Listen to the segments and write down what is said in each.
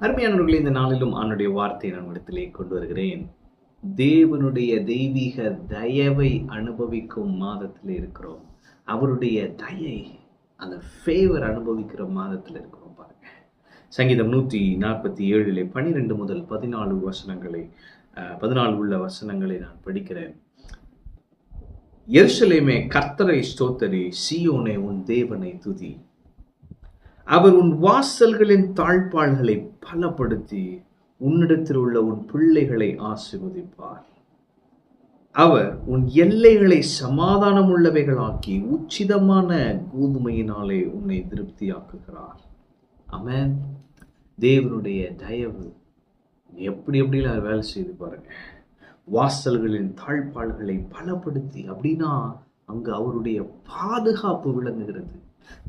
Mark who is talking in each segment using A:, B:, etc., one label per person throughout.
A: அருமையானவர்களே, இந்த நாளிலும் அவனுடைய வார்த்தையை நான் இடத்திலே கொண்டு வருகிறேன். தேவனுடைய தெய்வீக தயவை அனுபவிக்கும் மாதத்தில் இருக்கிறோம். அவருடைய தயை, அந்த ஃபேவர் அனுபவிக்கிற மாதத்தில் இருக்கிறோம். பாருங்க, சங்கீதம் 147 12 முதல் 14 வசனங்களை 14 உள்ள வசனங்களை நான் படிக்கிறேன். எருசலேமே, கர்த்தரை ஸ்தோத்தரி, சீயோனே, உன் தேவனை துதி. அவர் உன் வாசல்களின் தாழ்பாள்களை பலப்படுத்தி உன்னிடத்தில் உள்ள உன் பிள்ளைகளை ஆசீர்வதிப்பார். அவர் உன் எல்லைகளை சமாதானம் உள்ளவைகளாக்கி உச்சிதமான கோதுமையினாலே உன்னை திருப்தியாக்குகிறார். ஆமென். தேவனுடைய தயவு எப்படிலாம் வேலை செய்து பாருங்க. வாசல்களின் தாழ்பாள்களை பலப்படுத்தி, அப்படின்னா அங்கு அவருடைய பாதுகாப்பு விளங்குகிறது.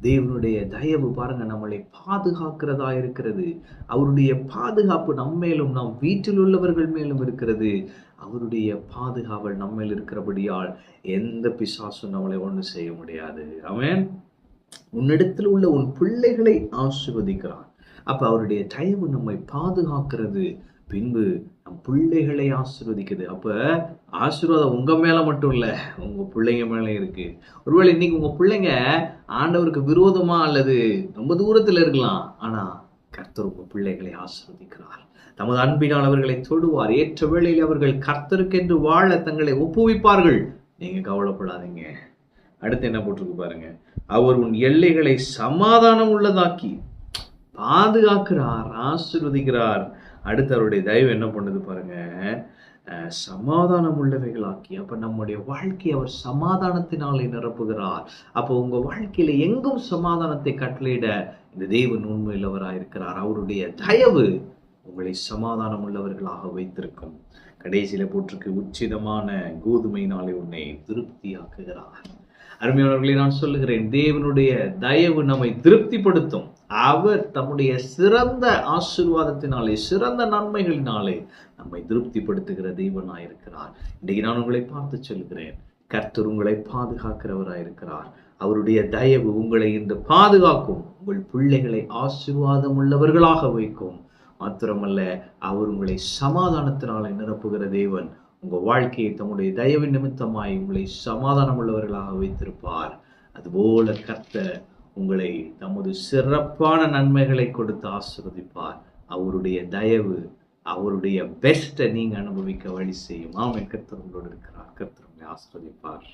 A: தேவனுடைய தயவு பாருங்க, நம்மளை பாதுகாக்கிறதா இருக்கிறது. அவருடைய பாதுகாப்பு நம்மேலும், நம் வீட்டில் உள்ளவர்கள் மேலும் இருக்கிறது. அவருடைய பாதுகாவல் நம்மேல் இருக்கிறபடியால் எந்த பிசாசும் நம்மளை ஒன்று செய்ய முடியாது. ஆமென். உன்னிடத்தில் உள்ள உன் பிள்ளைகளை ஆசீர்வதிக்கிறார். அப்ப அவருடைய தயவு நம்மை பாதுகாக்கிறது, பின்பு நம் பிள்ளைகளை ஆசீர்வதிக்குது. அப்ப ஆசீர்வாதம் உங்க மேல மட்டும் இல்ல, உங்க பிள்ளைங்க மேல இருக்கு. ஒருவேளை இன்னைக்கு உங்க பிள்ளைங்க ஆண்டவருக்கு விரோதமா அல்லது ரொம்ப தூரத்துல இருக்கலாம், ஆனா கர்த்தர் உங்க பிள்ளைகளை ஆசீர்வதிக்கிறார். தமது அன்பினால் அவர்களை தொடுவார். ஏற்ற வேளையில் அவர்கள் கர்த்தருக்கென்று வாழ தங்களை ஒப்புவிப்பார்கள். நீங்க கவலைப்படாதீங்க. அடுத்து என்ன போட்டிருக்கு பாருங்க. அவர் உன் எல்லைகளை சமாதானம் உள்ளதாக்கி பாதுகாக்கிறார், ஆசீர்வதிக்கிறார். அடுத்து அவருடைய தயவு என்ன பண்ணுது பாருங்க, சமாதானம் உள்ளவைகளாக்கி. அப்ப நம்முடைய வாழ்க்கையை அவர் சமாதானத்தினாலே நிரப்புகிறார். அப்போ உங்க வாழ்க்கையில எங்கும் சமாதானத்தை கட்டளையிட இந்த தேவன் உண்மையுள்ளவராயிருக்கிறார். அவருடைய தயவு உங்களை சமாதானம் உள்ளவர்களாக வைத்திருக்கும். கடைசியில போட்டிருக்கு, உச்சிதமான கோதுமையினாலே உன்னை திருப்தியாக்குகிறார். அருமையானவர்களை, நான் சொல்லுகிறேன், தேவனுடைய தயவு நம்மை திருப்திப்படுத்தும். அவர் தம்முடைய சிறந்த ஆசீர்வாதத்தினாலே, சிறந்த நன்மைகளினாலே நம்மை திருப்திப்படுத்துகிற தேவனாயிருக்கிறார். இன்றைக்கு நான் உங்களை பார்த்து சொல்லுகிறேன், கர்த்தர் உங்களை பாதுகாக்கிறவராயிருக்கிறார். அவருடைய தயவு உங்களை இன்று பாதுகாக்கும். உங்கள் பிள்ளைகளை ஆசீர்வாதம் உள்ளவர்களாக வைக்கும். மாத்திரமல்ல, அவர் உங்களை சமாதானத்தினாலே நிரப்புகிற தேவன். உங்க வாழ்க்கையை தம்முடைய தயவின் நிமித்தமாய் உங்களை சமாதானம் உள்ளவர்களாக வைத்திருப்பார். அதுபோல கர்த்தர் உங்களை தமது சிறப்பான நன்மைகளை கொடுத்து ஆசீர்வதிப்பார். அவருடைய தயவு, அவருடைய பெஸ்ட்டை நீங்க அனுபவிக்க வழி செய்யும். ஆமென். கர்த்தர் உங்களோடு இருக்கிறார். கர்த்தர் உங்களை ஆசீர்வதிப்பார்.